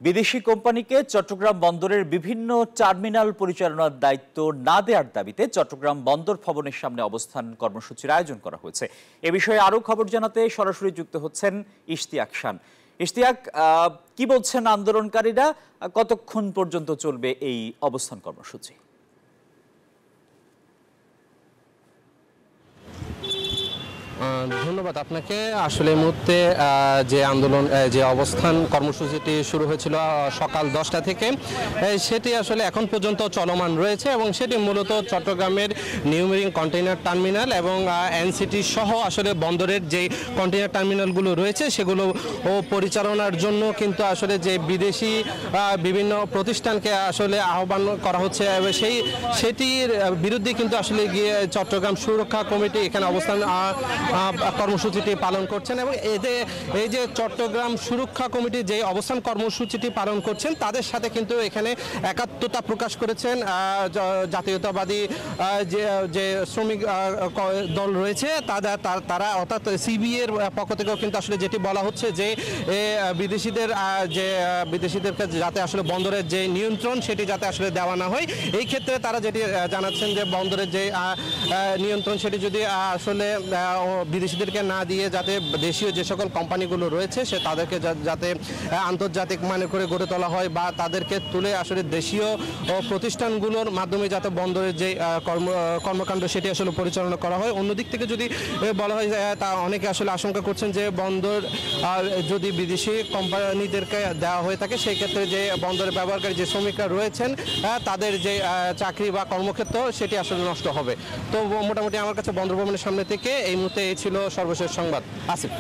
বিদেশি কোম্পানিকে চট্টগ্রাম বন্দরের বিভিন্ন টার্মিনাল পরিচালনার দায়িত্ব না দেওয়ার দাবিতে চট্টগ্রাম বন্দর ভবনের সামনে অবস্থান কর্মসূচির আয়োজন করা হয়েছে। এ বিষয়ে আরো খবর জানাতে সরাসরি যুক্ত হচ্ছেন ইশতিয়াক খান। ইশতিয়াক, কি বলছেন আন্দোলনকারীরা? কতক্ষণ পর্যন্ত চলবে এই অবস্থান কর্মসূচি? ধন্যবাদ আপনাকে। আসলে এই মুহূর্তে যে অবস্থান কর্মসূচিটি শুরু হয়েছিল সকাল 10টা থেকে, সেটি আসলে এখন পর্যন্ত চলমান রয়েছে এবং সেটি মূলত চট্টগ্রামের নিউ মেরিন কন্টেইনার টার্মিনাল এবং এনসিটি সহ আসলে বন্দরের যে কন্টেইনার টার্মিনালগুলো রয়েছে সেগুলো পরিচালনার জন্য কিন্তু আসলে যে বিদেশি বিভিন্ন প্রতিষ্ঠানকে আসলে আহ্বান করা হচ্ছে এবং সেটির বিরুদ্ধে কিন্তু আসলে গিয়ে চট্টগ্রাম সুরক্ষা কমিটি এখানে অবস্থান কর্মসূচিটি পালন করছেন এবং এই যে চট্টগ্রাম সুরক্ষা কমিটি যে অবস্থান কর্মসূচিটি পালন করছেন তাদের সাথে কিন্তু এখানে একাত্মতা প্রকাশ করেছেন জাতীয়তাবাদী যে শ্রমিক দল রয়েছে তারা, অর্থাৎ সিবিএর পক্ষ থেকেও কিন্তু আসলে যেটি বলা হচ্ছে যে বিদেশিদেরকে যাতে আসলে বন্দরের যে নিয়ন্ত্রণ সেটি যাতে আসলে দেওয়া না হয়। এই ক্ষেত্রে তারা যেটি জানাচ্ছেন যে বন্দরের যে নিয়ন্ত্রণ সেটি যদি আসলে বিদেশিদেরকে না দিয়ে যাতে দেশীয় যে সকল কোম্পানিগুলো রয়েছে তাদেরকে যাতে আন্তর্জাতিক মানে করে গড়ে তোলা হয় বা তাদেরকে তুলে আসলে দেশীয় প্রতিষ্ঠানগুলোর মাধ্যমে যাতে বন্দরের যে কর্মকাণ্ড সেটি আসলে পরিচালনা করা হয়। অন্যদিক থেকে যদি বলা হয় তা অনেকে আসলে আশঙ্কা করছেন যে বন্দর যদি বিদেশি কোম্পানিদেরকে দেওয়া হয়ে থাকে সেই ক্ষেত্রে যে বন্দরে ব্যবহারকারী যে শ্রমিকরা রয়েছেন তাদের যে চাকরি বা কর্মক্ষেত্র সেটি আসলে নষ্ট হবে। তো মোটামুটি আমার কাছে বন্দর ভবনের সামনে থেকে এই মুহূর্তে এই ছিল সর্বশেষ সংবাদ। আসিফ।